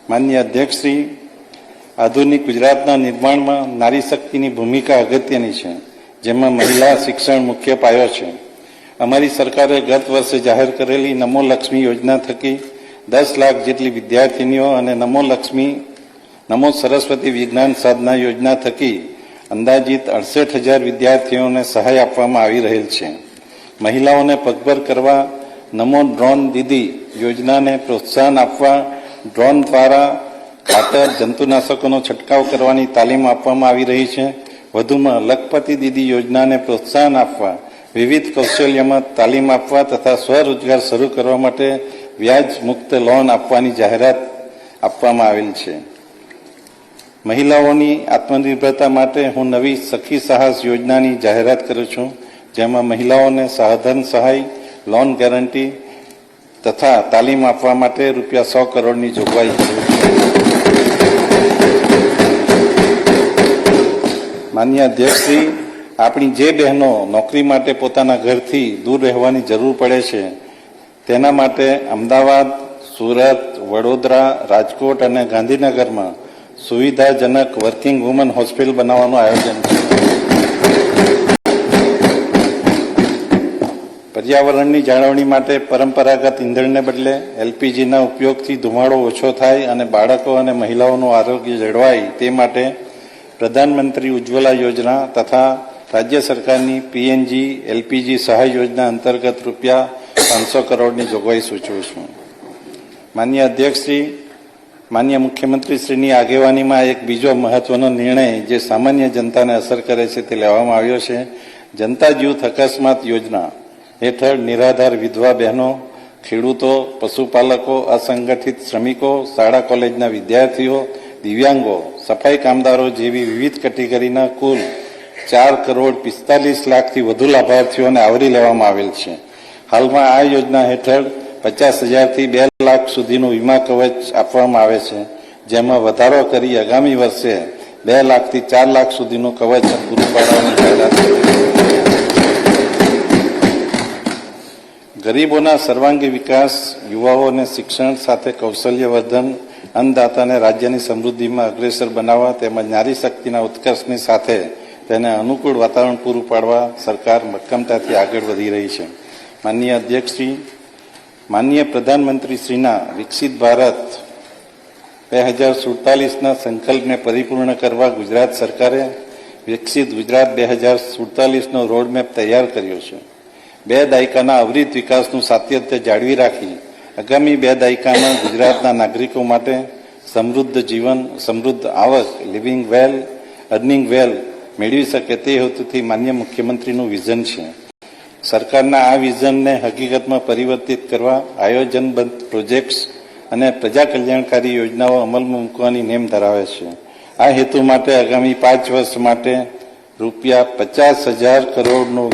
માન્ય અધ્યક્ષશ્રી, આધુનિક ગુજરાતના નિર્માણમાં નારી શક્તિની ભૂમિકા અગત્યની છે, જેમાં મહિલા શિક્ષણ મુખ્ય પાયો છે. અમારી સરકારે ગત વર્ષે જાહેર કરેલી નમો લક્ષ્મી યોજના થકી 10 લાખ જેટલી વિદ્યાર્થીનીઓ અને નમો સરસ્વતી વિજ્ઞાન સાધના યોજના થકી અંદાજિત 68,000 વિદ્યાર્થીઓને સહાય આપવામાં આવી રહેલ છે. મહિલાઓને પગભર કરવા નમો ડ્રોન દીદી યોજનાને પ્રોત્સાહન આપવા ડ્રોન દ્વારા ખાતર, જંતુનાશકોનો છંટકાવ કરવાની તાલીમ આપવામાં આવી રહી છે. વધુમાં લખપતિ દીદી યોજનાને પ્રોત્સાહન આપવા વિવિધ કૌશલ્યમાં તાલીમ આપવા તથા સ્વરોજગાર શરૂ કરવા માટે વ્યાજ મુક્ત લોન આપવાની જાહેરાત આપવામાં આવેલ છે. મહિલાઓની આત્મનિર્ભરતા માટે હું નવી સખી સાહસ યોજનાની જાહેરાત કરું છું, જેમાં મહિલાઓને સાધન સહાય, લોન ગેરંટી તથા તાલીમ આપવા માટે રૂપિયા 100 કરોડની જોગવાઈ છે. માન્ય અધ્યક્ષશ્રી, આપણી જે બહેનો નોકરી માટે પોતાના ઘરથી દૂર રહેવાની જરૂર પડે છે તેના માટે અમદાવાદ, સુરત, વડોદરા, રાજકોટ અને ગાંધીનગરમાં સુવિધાજનક વર્કિંગ વુમન હોસ્પિટલ બનાવવાનું આયોજન છે. પર્યાવરણની જાળવણી માટે પરંપરાગત ઈંધણને બદલે એલપીજીના ઉપયોગથી ધુમાડો ઓછો થાય અને બાળકો અને મહિલાઓનું આરોગ્ય જળવાય તે માટે પ્રધાનમંત્રી ઉજ્જવલા યોજના તથા રાજ્ય સરકારની પીએનજી એલપીજી સહાય યોજના અંતર્ગત રૂપિયા 500 કરોડની જોગવાઈ સૂચવું છું. માન્ય અધ્યક્ષશ્રી, માન્ય મુખ્યમંત્રીશ્રીની આગેવાનીમાં એક બીજો મહત્વનો નિર્ણય જે સામાન્ય જનતાને અસર કરે છે તે લેવામાં આવ્યો છે. જનતા જૂથ અકસ્માત યોજના હેઠળ નિરાધાર વિધવા બહેનો, ખેડૂતો, પશુપાલકો, અસંગઠિત શ્રમિકો, શાળા કોલેજના વિદ્યાર્થીઓ, દિવ્યાંગો, સફાઈ કામદારો જેવી વિવિધ કેટેગરીના કુલ 4,45,00,000થી વધુ લાભાર્થીઓને આવરી લેવામાં આવેલ છે. હાલમાં આ યોજના હેઠળ 50,000થી 2 લાખ સુધીનું વીમા કવચ આપવામાં આવે છે, જેમાં વધારો કરી આગામી વર્ષે 2 લાખથી 4 લાખ સુધીનું કવચ પૂરું પાડવાની જાહેરાત કરી. ગરીબોના સર્વાંગી વિકાસ, યુવાઓને શિક્ષણ સાથે કૌશલ્યવર્ધન, અન્નદાતાને રાજ્યની સમૃદ્ધિમાં અગ્રેસર બનાવવા તેમજ નારી શક્તિના ઉત્કર્ષની સાથે તેને અનુકૂળ વાતાવરણ પૂરું પાડવા સરકાર મક્કમતાથી આગળ વધી રહી છે. માનનીય અધ્યક્ષશ્રી, માનનીય પ્રધાનમંત્રીશ્રીના વિકસિત ભારત 2047ના સંકલ્પને પરિપૂર્ણ કરવા ગુજરાત સરકારે વિકસિત ગુજરાત 2047નો રોડમેપ તૈયાર કર્યો છે. 2 દાયકાના અવિરત વિકાસનું સાતત્ય જાળવી રાખી આગામી 2 દાયકામાં ગુજરાતના નાગરિકો માટે સમૃદ્ધ જીવન, સમૃદ્ધ આવક, લિવિંગ વેલ, અર્નિંગ વેલ મેળવી શકે તે હેતુથી માન્ય મુખ્યમંત્રીનું વિઝન છે. સરકારના આ વિઝનને હકીકતમાં પરિવર્તિત કરવા આયોજનબદ્ધ પ્રોજેક્ટ્સ અને પ્રજા કલ્યાણકારી યોજનાઓ અમલમાં મૂકવાની નેમ ધરાવે છે. આ હેતુ માટે આગામી 5 વર્ષ માટે રૂપિયા 50,000 કરોડનું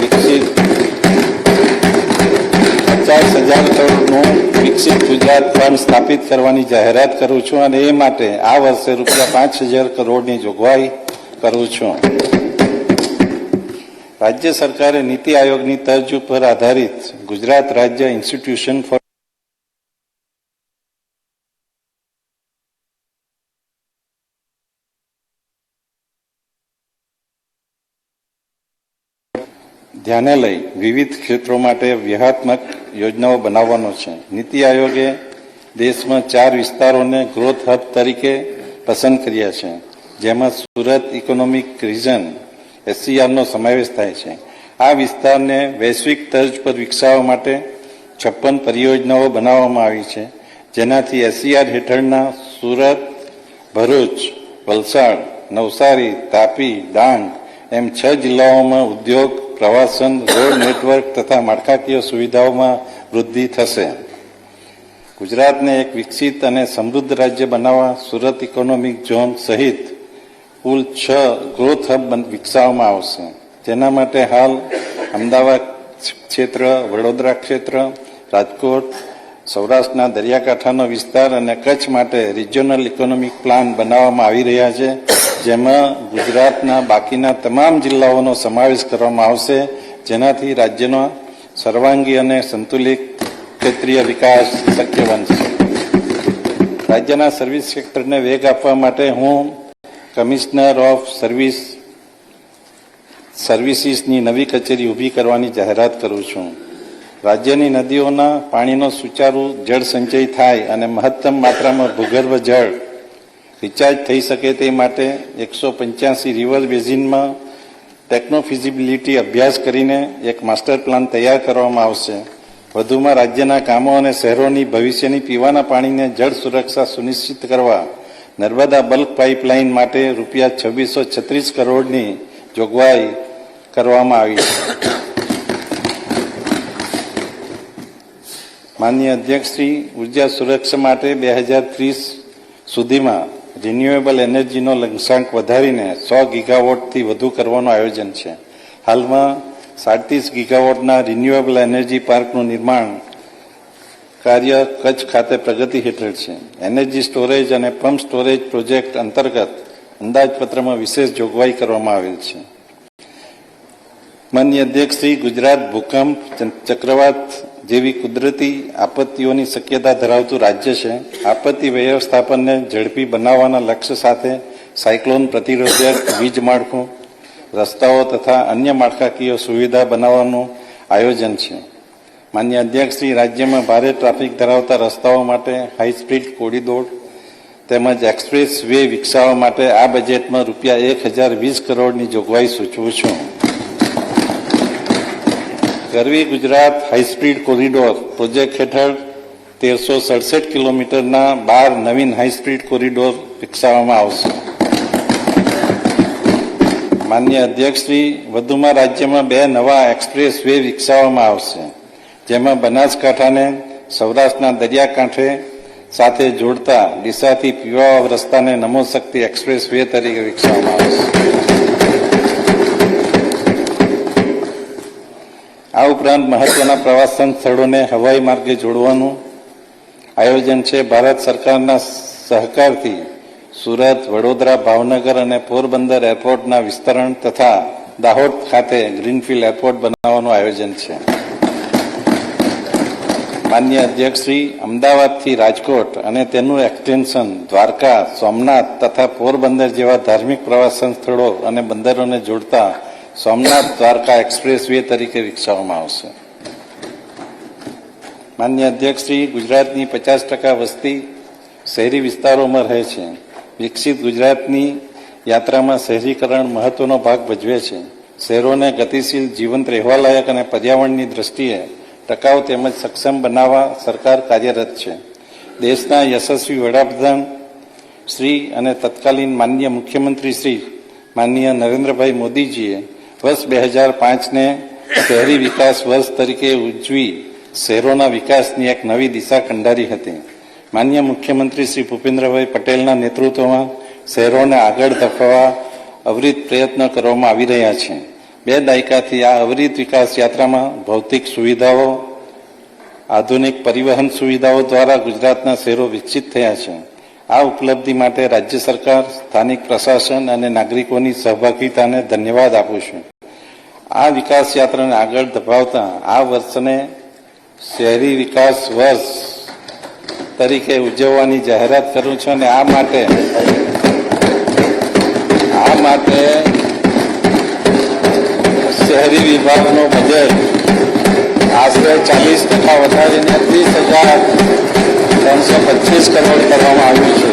વિકસિત ગુજરાત ફંડ સ્થાપિત કરવાની જાહેરાત કરું છું અને એ માટે આ વર્ષે રૂપિયા 5,000 કરોડની જોગવાઈ કરું છું. રાજ્ય સરકારે નીતિ આયોગની તર્જ ઉપર આધારિત ગુજરાત રાજ્ય ઇન્સ્ટિટ્યુશન ફોર ધ્યાને લઈ વિવિધ ક્ષેત્રો માટે વ્યૂહાત્મક યોજનાઓ બનાવવાનો છે. નીતિ આયોગે દેશમાં 4 વિસ્તારોને ગ્રોથ હબ તરીકે પસંદ કર્યા છે, જેમાં સુરત ઇકોનોમિક રિજન SCRનો સમાવેશ થાય છે. આ વિસ્તારને વૈશ્વિક તર્જ પર વિકસાવવા માટે 56 પરિયોજનાઓ બનાવવામાં આવી છે, જેનાથી SCR હેઠળના સુરત, ભરૂચ, વલસાડ, નવસારી, તાપી, ડાંગ એમ 6 જિલ્લાઓમાં ઉદ્યોગ, પ્રવાસન, રોડ નેટવર્ક તથા માળખાકીય સુવિધાઓમાં વૃદ્ધિ થશે. ગુજરાતને એક વિકસિત અને સમૃદ્ધ રાજ્ય બનાવવા સુરત ઇકોનોમિક ઝોન સહિત કુલ 6 ગ્રોથ હબ વિકસાવવામાં આવશે. જેના માટે હાલ અમદાવાદ ક્ષેત્ર, વડોદરા ક્ષેત્ર, રાજકોટ, સૌરાષ્ટ્રના દરિયાકાંઠાનો વિસ્તાર અને કચ્છ માટે રિજિયોનલ ઇકોનોમિક પ્લાન બનાવવામાં આવી રહ્યા છે, જેમાં ગુજરાતના બાકીના તમામ જિલ્લાઓનો સમાવેશ કરવામાં આવશે, જેનાથી રાજ્યનો સર્વાંગી અને સંતુલિત ક્ષેત્રીય વિકાસ શક્ય બનશે. રાજ્યના સર્વિસ સેક્ટરને વેગ આપવા માટે હું કમિશનર ઓફ સર્વિસીસની નવી કચેરી ઊભી કરવાની જાહેરાત કરું છું. રાજ્યની નદીઓના પાણીનો સુચારુ જળ સંચય થાય અને મહત્તમ માત્રામાં ભૂગર્ભ જળ રિચાર્જ થઈ શકે તે માટે 185 રિવર બેઝિનમાં ટેકનોફિઝિબિલિટી અભ્યાસ કરીને એક માસ્ટર પ્લાન તૈયાર કરવામાં આવશે. વધુમાં રાજ્યના ગામો અને શહેરોની ભવિષ્યની પીવાના પાણીને જળ સુરક્ષા સુનિશ્ચિત કરવા નર્મદા બલ્ક પાઇપલાઇન માટે રૂપિયા 2636 કરોડની જોગવાઈ કરવામાં આવી છે. માનનીય અધ્યક્ષશ્રી, ઉર્જા સુરક્ષા માટે 2030 સુધીમાં રિન્યુએબલ એનર્જીનો લક્ષ્યાંક વધારીને 100 ગીગાવોટથી વધુ કરવાનું આયોજન છે. હાલમાં 37 ગીગાવોટના રિન્યુએબલ એનર્જી પાર્કનું નિર્માણ કાર્ય કચ્છ ખાતે પ્રગતિ હેઠળ છે. એનર્જી સ્ટોરેજ અને પમ્પ સ્ટોરેજ પ્રોજેક્ટ અંતર્ગત અંદાજપત્રમાં વિશેષ જોગવાઈ કરવામાં આવેલ છે. માનનીય અધ્યક્ષશ્રી, ગુજરાત ભૂકંપ, ચક્રવાત, જેવી કુદરતી આપત્તિઓની શક્યતા ધરાવતું રાજ્ય છે. આપત્તિ વ્યવસ્થાપનને ઝડપી બનાવવાના લક્ષ્ય સાથે સાયક્લોન પ્રતિરોધક વીજ માળખું, રસ્તાઓ તથા અન્ય માળખાકીય સુવિધા બનાવવાનું આયોજન છે. માન્ય અધ્યક્ષશ્રી, રાજ્યમાં ભારે ટ્રાફિક ધરાવતા રસ્તાઓ માટે હાઈ સ્પીડ કોરિડોર તેમજ એક્સપ્રેસ વે વિકસાવવા માટે આ બજેટમાં ₹1020 કરોડની જોગવાઈ સૂચવું છું. ગરવી ગુજરાત હાઈસ્પીડ કોરિડોર પ્રોજેક્ટ હેઠળ 1367 કિલોમીટરના 12 નવીન હાઈસ્પીડ કોરિડોર વિકસાવવામાં આવશે. માન્ય અધ્યક્ષશ્રી, વધુમાં રાજ્યમાં 2 નવા એક્સપ્રેસ વે વિકસાવવામાં આવશે, જેમાં બનાસકાંઠાને સૌરાષ્ટ્રના દરિયાકાંઠે સાથે જોડતા ડીસાથી પીવાવાવ રસ્તાને નમો શક્તિ એક્સપ્રેસ વે તરીકે વિકસાવવામાં આવશે. આ ઉપરાંત મહત્વના પ્રવાસન સ્થળોને હવાઈ માર્ગે જોડવાનું આયોજન છે. ભારત સરકારના સહકારથી સુરત, વડોદરા, ભાવનગર અને પોરબંદર એરપોર્ટના વિસ્તરણ તથા દાહોદ ખાતે ગ્રીનફિલ્ડ એરપોર્ટ બનાવવાનું આયોજન છે. માન્ય અધ્યક્ષશ્રી, અમદાવાદથી રાજકોટ અને તેનું એક્સટેન્શન દ્વારકા, સોમનાથ તથા પોરબંદર જેવા ધાર્મિક પ્રવાસન સ્થળો અને બંદરોને જોડતા સોમનાથ દ્વારકા એક્સપ્રેસ વે તરીકે વિકસાવવામાં આવશે. માન્ય અધ્યક્ષશ્રી, ગુજરાતની 50% વસ્તી શહેરી વિસ્તારોમાં રહે છે. વિકસિત ગુજરાતની યાત્રામાં શહેરીકરણ મહત્વનો ભાગ ભજવે છે. શહેરોને ગતિશીલ, જીવંત, રહેવાલાયક અને પર્યાવરણની દ્રષ્ટિએ ટકાઉ તેમજ સક્ષમ બનાવવા સરકાર કાર્યરત છે. દેશના યશસ્વી વડાપ્રધાન શ્રી અને તત્કાલીન માનનીય મુખ્યમંત્રી શ્રી માનનીય નરેન્દ્રભાઈ મોદીજીએ વર્ષ 2005ને શહેરી વિકાસ વર્ષ તરીકે ઉજવી શહેરોના વિકાસની એક નવી દિશા કંડારી હતી. માનનીય મુખ્યમંત્રી શ્રી ભૂપેન્દ્રભાઈ પટેલના નેતૃત્વમાં શહેરોને આગળ ધપાવવા અવિરત પ્રયત્નો કરવામાં આવી રહ્યા છે. 2 દાયકાથી આ અવિરત વિકાસ યાત્રામાં ભૌતિક સુવિધાઓ, આધુનિક પરિવહન સુવિધાઓ દ્વારા ગુજરાતના શહેરો વિકસિત થયા છે. આ ઉપલબ્ધિ માટે રાજ્ય સરકાર, સ્થાનિક પ્રશાસન અને નાગરિકોની સહભાગિતાને ધન્યવાદ આપું છું. આ વિકાસ યાત્રાને આગળ ધપાવતા આ વર્ષને શહેરી વિકાસ વર્ષ તરીકે ઉજવવાની જાહેરાત કરું છું અને આ માટે શહેરી વિભાગનું બજેટ આશરે 40% વધારીને 30,325 કરોડ કરવામાં આવ્યું છે.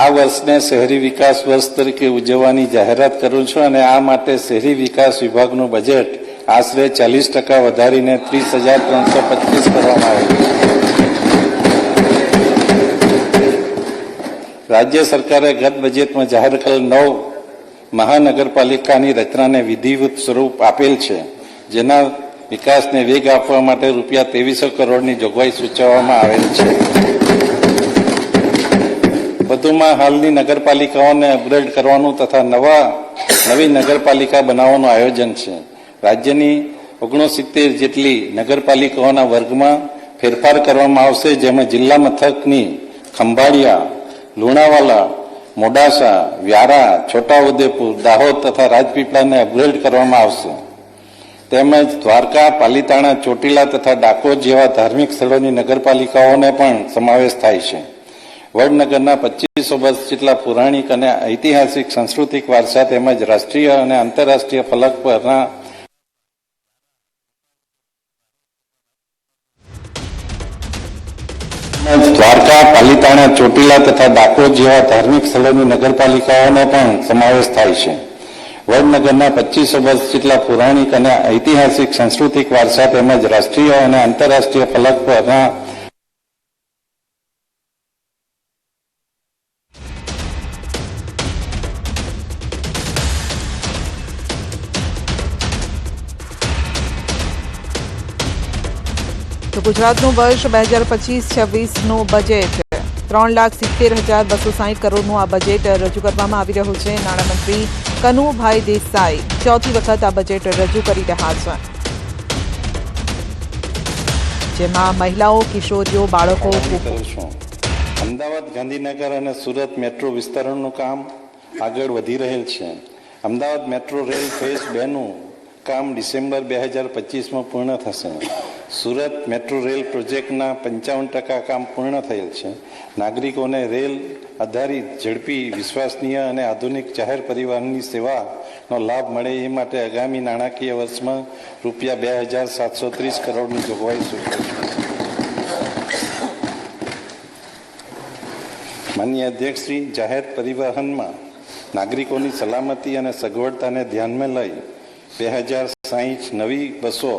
આ વર્ષને શહેરી વિકાસ વર્ષ તરીકે ઉજવવાની જાહેરાત કરું છું અને આ માટે શહેરી વિકાસ વિભાગનું બજેટ આશરે 40% વધારીને 30,325 કરવામાં આવ્યું છે. રાજ્ય સરકારે ગત બજેટમાં જાહેર કરેલ 9 મહાનગરપાલિકાની રચનાને વિધિવત સ્વરૂપ આપેલ છે, જેના વિકાસને વેગ આપવા માટે ₹2300 કરોડની જોગવાઈ સૂચવવામાં આવેલ છે. વધુમાં હાલની નગરપાલિકાઓને અપગ્રેડ કરવાનું તથા નવી નગરપાલિકા બનાવવાનું આયોજન છે. રાજ્યની 69 જેટલી નગરપાલિકાઓના વર્ગમાં ફેરફાર કરવામાં આવશે, જેમાં જિલ્લા મથકની ખંભાળિયા, લુણાવાલા, મોડાસા, વ્યારા, છોટાઉદેપુર, દાહોદ તથા રાજપીપળાને અપગ્રેડ કરવામાં આવશે. તેમજ દ્વારકા, પાલીતાણા, ચોટીલા તથા ડાકોર જેવા ધાર્મિક સ્થળોની નગરપાલિકાઓને પણ સમાવેશ થાય છે. વડનગરના 2500 વર્ષ જેટલા પૌરાણિક અને ઐતિહાસિક સાંસ્કૃતિક વારસા તેમજ રાષ્ટ્રીય અને આંતરરાષ્ટ્રીય ફલક પરના દ્વારકા, પાલીતાણા, ચોટીલા તથા ડાકોર જેવા ધાર્મિક સ્થળોની નગરપાલિકાઓનો પણ સમાવેશ થાય છે. વડનગરના 2500 વર્ષ જેટલા પૌરાણિક અને ઐતિહાસિક સાંસ્કૃતિક વારસા તેમજ રાષ્ટ્રીય અને આંતરરાષ્ટ્રીય ફલક પરના તો ગુજરાતનું વર્ષ 2025-26નું બજેટ 3,70,260 કરોડનું આ બજેટ રજૂ કરવામાં આવી રહ્યું છે. નાણામંત્રી કનુભાઈ દેસાઈ ચોથી વખત આ બજેટ રજૂ કરી રહ્યા છે, જેમાં મહિલાઓ, કિશોરીઓ, બાળકો અમદાવાદ, ગાંધીનગર અને સુરત મેટ્રો વિસ્તરણનું કામ આગળ વધી રહેલ છે. અમદાવાદ મેટ્રો રેલ ફેઝ 2નું કામ ડિસેમ્બર 2025માં પૂર્ણ થશે. સુરત મેટ્રો રેલ પ્રોજેક્ટના 55% કામ પૂર્ણ થયેલ છે. નાગરિકોને રેલ આધારિત ઝડપી વિશ્વસનીય અને આધુનિક જાહેર પરિવહનની સેવાનો લાભ મળે એ માટે આગામી નાણાકીય વર્ષમાં રૂપિયા 2730 કરોડની જોગવાઈ સૂચવે છે. માનનીય અધ્યક્ષશ્રી, જાહેર પરિવહનમાં નાગરિકોની સલામતી અને સગવડતાને ધ્યાનમાં લઈ 2060 નવી બસો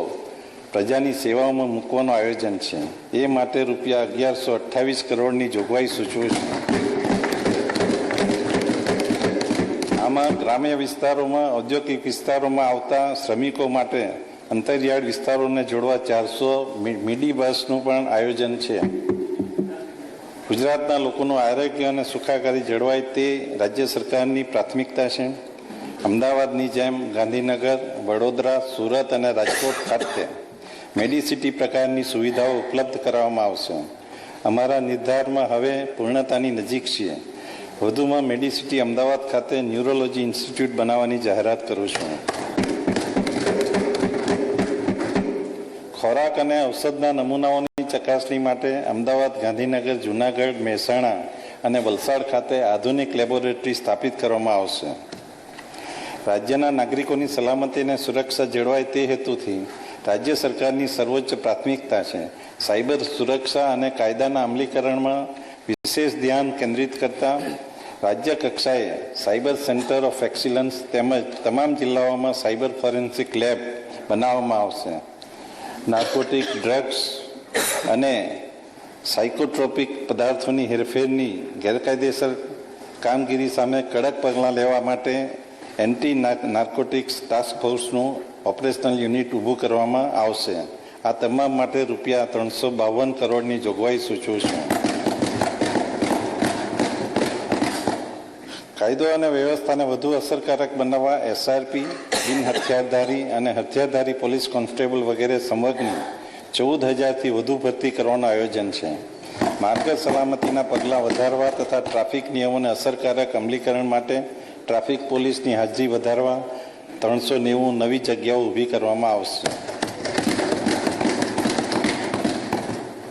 પ્રજાની સેવાઓમાં મૂકવાનું આયોજન છે. એ માટે રૂપિયા 1128 કરોડની જોગવાઈ સૂચવું છે. આમાં ગ્રામ્ય વિસ્તારોમાં ઔદ્યોગિક વિસ્તારોમાં આવતા શ્રમિકો માટે અંતરિયાળ વિસ્તારોને જોડવા 400 મિડી બસનું પણ આયોજન છે. ગુજરાતના લોકોનું આરોગ્ય અને સુખાકારી જળવાય તે રાજ્ય સરકારની પ્રાથમિકતા છે. અમદાવાદની જેમ ગાંધીનગર, વડોદરા, સુરત અને રાજકોટ ખાતે મેડિસિટી પ્રકારની સુવિધાઓ ઉપલબ્ધ કરાવવામાં આવશે. અમારા નિર્ધારમાં હવે પૂર્ણતાની નજીક છીએ. વધુમાં મેડિસિટી અમદાવાદ ખાતે ન્યુરોલોજી ઇન્સ્ટિટ્યૂટ બનાવવાની જાહેરાત કરું છું. ખોરાક અને ઔષધના નમૂનાઓની ચકાસણી માટે અમદાવાદ, ગાંધીનગર, જૂનાગઢ, મહેસાણા અને વલસાડ ખાતે આધુનિક લેબોરેટરી સ્થાપિત કરવામાં આવશે. રાજ્યના નાગરિકોની સલામતી અને સુરક્ષા જળવાય તે હેતુથી રાજ્ય સરકારની સર્વોચ્ચ પ્રાથમિકતા છે. સાયબર સુરક્ષા અને કાયદાના અમલીકરણમાં વિશેષ ધ્યાન કેન્દ્રિત કરતા રાજ્ય કક્ષાએ સાયબર સેન્ટર ઓફ એક્સિલન્સ તેમજ તમામ જિલ્લાઓમાં સાયબર ફોરેન્સિક લેબ બનાવવામાં આવશે. નાર્કોટિક, ડ્રગ્સ અને સાયકોટ્રોપિક પદાર્થોની હેરફેરની ગેરકાયદેસર કામગીરી સામે કડક પગલાં લેવા માટે એન્ટી નાર્કોટિક્સ ટાસ્ક ફોર્સનું ઓપરેશનલ યુનિટ ઊભું કરવામાં આવશે. આ તમામ માટે રૂપિયા 352 કરોડની જોગવાઈ સૂચવું છું. કાયદો અને વ્યવસ્થાને વધુ અસરકારક બનાવવા એસઆરપી, બિન હથિયારધારી અને હથિયારધારી પોલીસ કોન્સ્ટેબલ વગેરે સંવર્ગની 14,000થી વધુ ભરતી કરવાનું આયોજન છે. માર્ગ સલામતીના પગલાં વધારવા તથા ટ્રાફિક નિયમોને અસરકારક અમલીકરણ માટે ટ્રાફિક પોલીસની હાજરી વધારવા 390 નવી જગ્યાઓ ઊભી કરવામાં આવશે.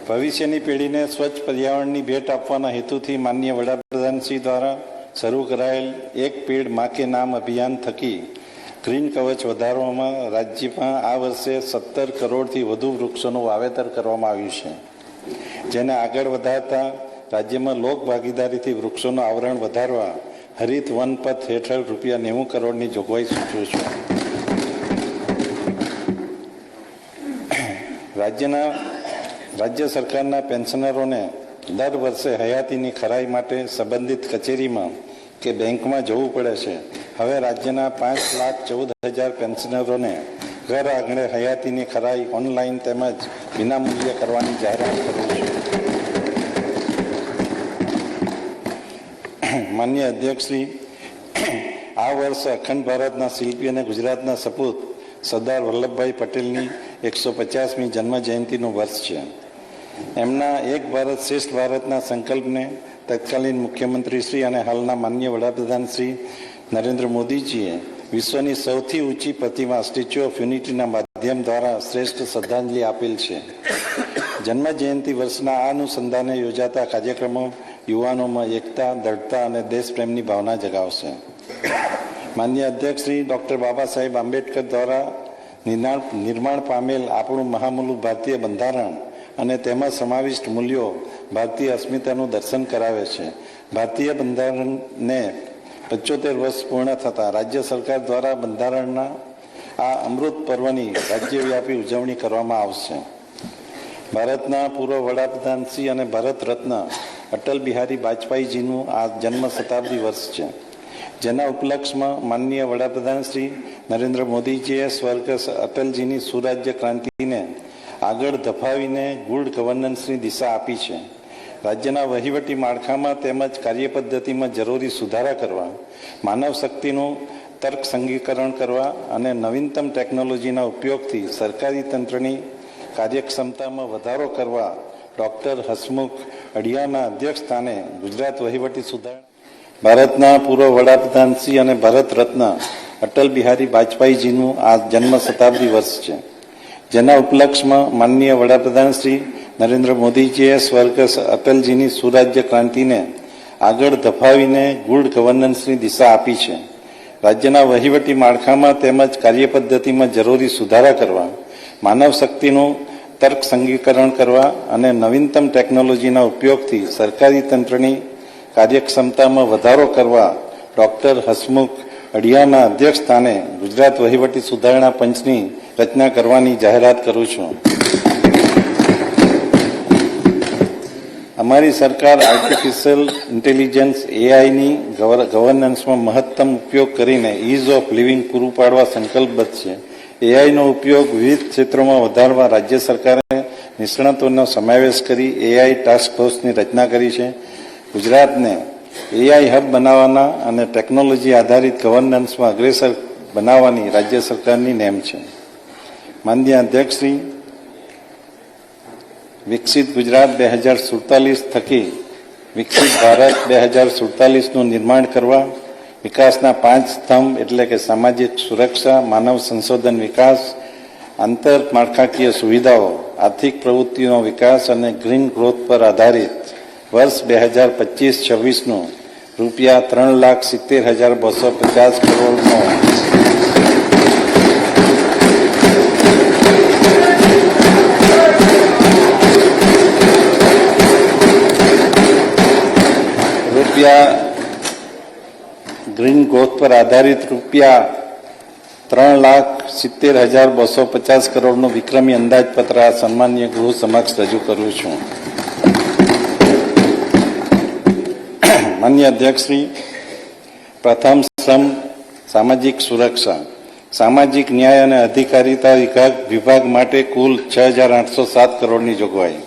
ભવિષ્યની પેઢીને સ્વચ્છ પર્યાવરણની ભેટ આપવાના હેતુથી માનનીય વડાપ્રધાનશ્રી દ્વારા શરૂ કરાયેલ એક પેડ માં કે નામ અભિયાન થકી ગ્રીન કવચ વધારવામાં રાજ્યમાં આ વર્ષે 17 કરોડથી વધુ વૃક્ષોનું વાવેતર કરવામાં આવ્યું છે. જેને આગળ વધારતા રાજ્યમાં લોક ભાગીદારીથી વૃક્ષોનું આવરણ વધારવા હરિત વનપથ હેઠળ રૂપિયા 90 કરોડની જોગવાઈ સૂચવું છું. રાજ્ય સરકારના પેન્શનરોને દર વર્ષે હયાતીની ખરાઈ માટે સંબંધિત કચેરીમાં કે બેંકમાં જવું પડે છે. હવે રાજ્યના 5,14,000 પેન્શનરોને ઘર આંગણે હયાતીની ખરાઈ ઓનલાઈન તેમજ વિનામૂલ્યે કરવાની જાહેરાત કરું છું. માનનીય અધ્યક્ષશ્રી, આ વર્ષે અખંડ ભારતના શિલ્પી અને ગુજરાતના સપૂત સરદાર વલ્લભભાઈ પટેલની 150મી જન્મ જયંતિનું વર્ષ છે. એમના એક ભારત શ્રેષ્ઠ ભારતના સંકલ્પને તત્કાલીન મુખ્યમંત્રી શ્રી અને હાલના માનનીય વડાપ્રધાન શ્રી નરેન્દ્ર મોદીજીએ વિશ્વની સૌથી ઊંચી પ્રતિમા સ્ટેચ્યુ ઓફ યુનિટીના માધ્યમ દ્વારા શ્રેષ્ઠ શ્રદ્ધાંજલિ આપેલ છે. જન્મ જયંતિ વર્ષના આ અનુસંધાને યોજાતા કાર્યક્રમો યુવાનોમાં એકતા, દૃઢતા અને દેશપ્રેમની ભાવના જગાવશે. માનનીય અધ્યક્ષ શ્રી ડૉક્ટર બાબા સાહેબ આંબેડકર દ્વારા નિર્માણ પામેલ આપણું મહામૂલું ભારતીય બંધારણ અને તેમાં સમાવિષ્ટ મૂલ્યો ભારતીય અસ્મિતાનું દર્શન કરાવે છે. ભારતીય બંધારણને 75 વર્ષ પૂર્ણ થતાં રાજ્ય સરકાર દ્વારા બંધારણના આ અમૃત પર્વની રાજ્યવ્યાપી ઉજવણી કરવામાં આવશે. ભારતના પૂર્વ વડાપ્રધાન શ્રી અને ભારત રત્ન અટલ બિહારી વાજપેયીજીનું આ જન્મ શતાબ્દી વર્ષ છે. જેના ઉપલક્ષમાં માનનીય વડાપ્રધાન શ્રી નરેન્દ્ર મોદીજીએ સ્વર્ગસ્થ અટલજીની સુરાજ્ય ક્રાંતિને આગળ ધપાવીને ગુડ ગવર્નન્સની દિશા આપી છે. રાજ્યના વહીવટી માળખામાં તેમજ કાર્યપદ્ધતિમાં જરૂરી સુધારા કરવા, માનવ શક્તિનું તર્ક સંગીકરણ કરવા અને નવીનતમ ટેકનોલોજીના ઉપયોગથી સરકારી તંત્રની કાર્યક્ષમતામાં વધારો કરવા ડૉક્ટર હસમુખ અઢિયાના અધ્યક્ષસ્થાને ગુજરાત વહીવટી સુધારણા ભારતના પૂર્વ વડાપ્રધાન શ્રી અને ભારત રત્ન અટલ બિહારી વાજપેયીજીનું આ જન્મ શતાબ્દી વર્ષ છે, જેના ઉપલક્ષમાં માનનીય વડાપ્રધાન શ્રી નરેન્દ્ર મોદીજીએ સ્વર્ગસ્થ અટલજીની સુરાજ્ય ક્રાંતિને આગળ ધપાવીને ગુડ ગવર્નન્સની દિશા આપી છે. રાજ્યના વહીવટી માળખામાં તેમજ કાર્યપદ્ધતિમાં જરૂરી સુધારા કરવા, માનવ શક્તિનું તર્ક સંગીકરણ કરવા અને નવીનતમ ટેકનોલોજીના ઉપયોગથી સરકારી તંત્રની કાર્યક્ષમતામાં વધારો કરવા ડોક્ટર હસમુખ અઢિયાના અધ્યક્ષ સ્થાને ગુજરાત વહીવટી સુધારણા પંચની રચના કરવાની જાહેરાત કરું છું. અમારી સરકાર આર્ટિફિશિયલ ઇન્ટેલિજન્સ એઆઈની ગવર્નન્સમાં મહત્તમ ઉપયોગ કરીને ઇઝ ઓફ લિવિંગ પૂરું પાડવા સંકલ્પબદ્ધ છે. એઆઈનો ઉપયોગ વિવિધ ક્ષેત્રોમાં વધારવા રાજ્ય સરકારે નિષ્ણાતોનો સમાવેશ કરી એઆઈ ટાસ્ક ફોર્સની રચના કરી છે. ગુજરાતને એઆઈ હબ બનાવવાના અને ટેકનોલોજી આધારિત ગવર્નન્સમાં અગ્રેસર બનાવવાની રાજ્ય સરકારની નેમ છે. માનનીય અધ્યક્ષશ્રી, વિકસિત ગુજરાત 2047 થકી વિકસિત ભારત 2047નું નિર્માણ કરવા વિકાસના 5 સ્તંભ એટલે કે સામાજિક સુરક્ષા, માનવ સંશોધન વિકાસ, આંતરમાળખાકીય સુવિધાઓ, આર્થિક પ્રવૃત્તિનો વિકાસ અને ગ્રીન ગ્રોથ પર આધારિત વર્ષ 2025-26નું રૂપિયા 3,70,250 કરોડનો ગ્રીન ગ્રોથ પર આધારિત રૂપિયા 3,70,250 કરોડનું વિક્રમી અંદાજપત્ર આ સન્માનીય ગૃહ સમક્ષ રજૂ કરું છું. માન્ય અધ્યક્ષશ્રી, પ્રથમ સ્તંભ સામાજિક સુરક્ષા. સામાજિક ન્યાય અને અધિકારીતા વિભાગ માટે કુલ 6,807 કરોડની જોગવાઈ.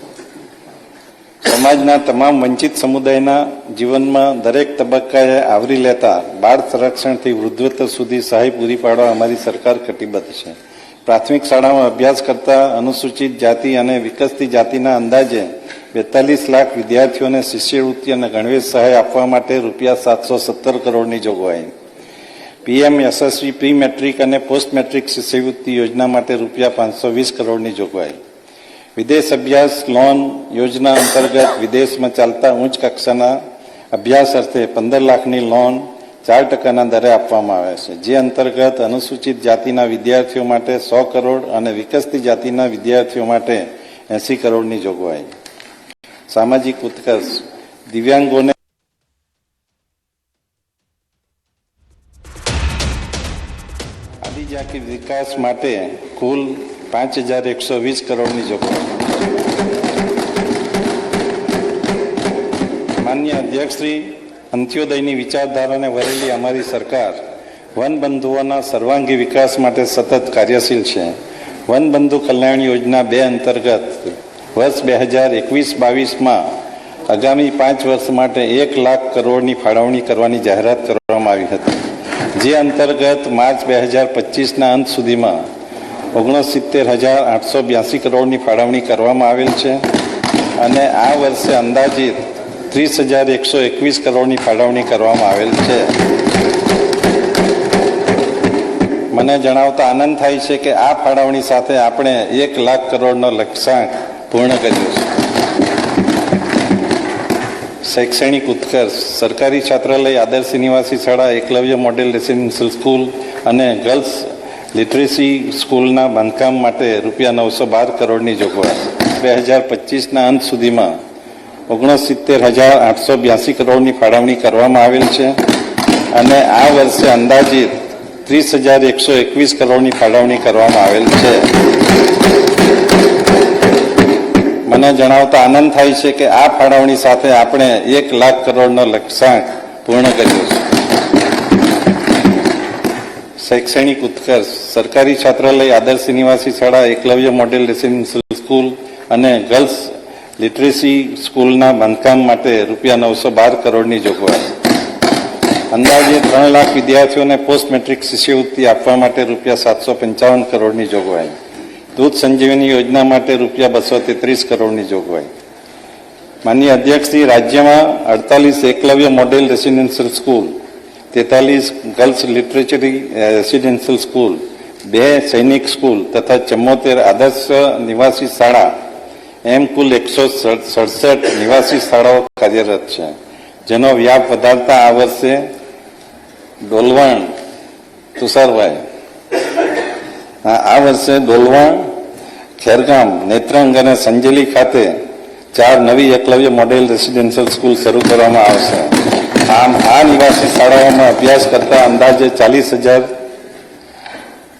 સમાજના તમામ વંચિત સમુદાયના જીવનમાં દરેક તબક્કાએ આવરી લેતા બાળ સંરક્ષણથી વૃદ્ધત્વ સુધી સહાય પૂરી પાડવા અમારી સરકાર કટિબદ્ધ છે. પ્રાથમિક શાળામાં અભ્યાસ કરતા અનુસૂચિત જાતિ અને વિકસતી જાતિના અંદાજે 42 લાખ વિદ્યાર્થીઓને શિષ્યવૃત્તિ અને ગણવેશ સહાય આપવા માટે રૂપિયા 717 કરોડની જોગવાઈ. પીએમ યશસ્વી પ્રી મેટ્રિક અને પોસ્ટ મેટ્રિક શિષ્યવૃત્તિ યોજના માટે રૂપિયા 520 કરોડની જોગવાઈ. વિદેશ અભ્યાસ લોન યોજના અંતર્ગત વિદેશમાં ચાલતા ઉચ્ચ કક્ષાના અભ્યાસ અર્થે 15 લાખની લોન 4% દરે આપવામાં આવે છે, જે અંતર્ગત અનુસૂચિત જાતિના વિદ્યાર્થીઓ માટે 100 કરોડ અને વિકસતી જાતિના વિદ્યાર્થીઓ માટે 80 કરોડની જોગવાઈ. સામાજિક ઉત્કર્ષ. દિવ્યાંગોને આદિજાતિ વિકાસ માટે કુલ 5,120 કરોડની જોગવાઈ. માન્ય અધ્યક્ષશ્રી, અંત્યોદયની વિચારધારાને વરેલી અમારી સરકાર વનબંધુઓના સર્વાંગી વિકાસ માટે સતત કાર્યશીલ છે. વનબંધુ કલ્યાણ યોજના 2 અંતર્ગત વર્ષ 2021-22માં આગામી 5 વર્ષ માટે 1 લાખ કરોડની ફાળવણી કરવાની જાહેરાત કરવામાં આવી હતી, જે અંતર્ગત માર્ચ 2025ના અંત સુધીમાં 69,882 કરોડની ફાળવણી કરવામાં આવેલ છે અને આ વર્ષે અંદાજિત 30,121 કરોડની ફાળવણી કરવામાં આવેલ છે. મને જણાવતા આનંદ થાય છે કે આ ફાળવણી સાથે આપણે 1 લાખ કરોડનો લક્ષ્યાંક પૂર્ણ કર્યો છે. શૈક્ષણિક ઉત્કર્ષ. સરકારી છાત્રાલય, આદર્શ નિવાસી શાળા, એકલવ્ય મોડેલ રેસિડેન્શિયલ સ્કૂલ અને ગર્લ્સ લિટરેસી સ્કૂલના બાંધકામ માટે રૂપિયા 912 કરોડની જોગવાઈ. 2025ના અંત સુધીમાં 69,882 કરોડની ફાળવણી કરવામાં આવેલ છે અને આ વર્ષે અંદાજિત 30,121 કરોડની ફાળવણી કરવામાં આવેલ છે. મને જણાવતા આનંદ થાય છે કે આ ફાળવણી સાથે આપણે 1 લાખ કરોડનો લક્ષ્યાંક પૂર્ણ કર્યો છે. શૈક્ષણિક ઉત્કર્ષ. સરકારી છાત્રાલય, આદર્શ નિવાસી શાળા, એકલવ્ય મોડેલ રેસિડેન્શિયલ સ્કૂલ અને ગર્લ્સ લિટરેસી સ્કૂલના બાંધકામ માટે રૂપિયા 912 કરોડની જોગવાઈ. અંદાજે 3 લાખ વિદ્યાર્થીઓને પોસ્ટ મેટ્રિક શિષ્યવૃત્તિ આપવા માટે રૂપિયા 755 કરોડની જોગવાઈ. દૂધ સંજીવની યોજના માટે રૂપિયા 233 કરોડની જોગવાઈ. માનનીય અધ્યક્ષશ્રી, રાજ્યમાં 48 Eklavya model residential school 43 girls literary residential school, 2 Sainik school તથા 74 આદર્શ નિવાસી શાળા એમ કુલ 167 નિવાસી શાળાઓ કાર્યરત છે, જેનો વ્યાપ વધારતા આ વર્ષે ડોલવણ તુષારભાઈ આ વર્ષે ડોલવણ, ખેરગામ, નેત્રંગ અને સંજેલી ખાતે 4 નવી એકલવ્ય મોડેલ રેસિડેન્શિયલ સ્કૂલ શરૂ કરવામાં આવશે. આમ આ નિવાસી શાળાઓમાં અભ્યાસ કરતા અંદાજે 40,000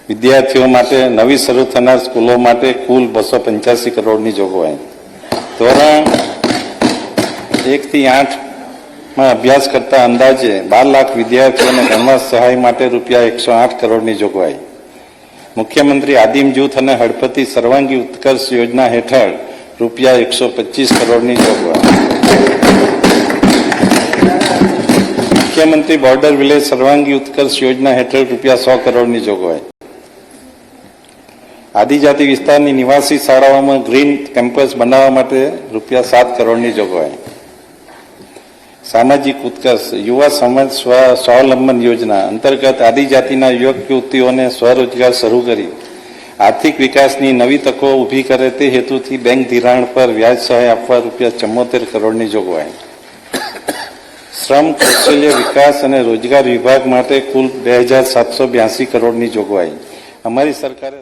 વિદ્યાર્થીઓ માટે નવી શરૂ થનાર સ્કૂલો માટે કુલ 285 કરોડની જોગવાઈ. ધોરણ 1 થી 8 માં અભ્યાસ કરતા અંદાજે 12 લાખ વિદ્યાર્થીઓને ધર્મ સહાય માટે રૂપિયા 108 કરોડની જોગવાઈ. મુખ્યમંત્રી આદિમ જૂથ અને હળપતિ સર્વાંગી ઉત્કર્ષ યોજના હેઠળ રૂપિયા 125 કરોડની જોગવાઈ. મુખ્યમંત્રી બોર્ડર વિલેજ સર્વાંગી ઉત્કર્ષ યોજના હેઠળ રૂપિયા 100 કરોડની જોગવાઈ. આદિજાતિ વિસ્તારની નિવાસી શાળાઓમાં ગ્રીન કેમ્પસ બનાવવા માટે રૂપિયા 7 કરોડની જોગવાઈ. સામાજિક ઉત્કર્ષ યુવા સમાજ સ્વાવલંબન યોજના અંતર્ગત આદિજાતિના યુવક યુવતીઓને સ્વરોજગાર શરૂ કરી આર્થિક વિકાસની નવી તકો ઊભી કરે તે હેતુથી બેંક ધિરાણ પર વ્યાજ સહાય આપવા રૂપિયા 74 કરોડની જોગવાઈ. શ્રમ કૌશલ્ય વિકાસ અને રોજગાર વિભાગ માટે કુલ 2,782 કરોડની જોગવાઈ. અમારી સરકારે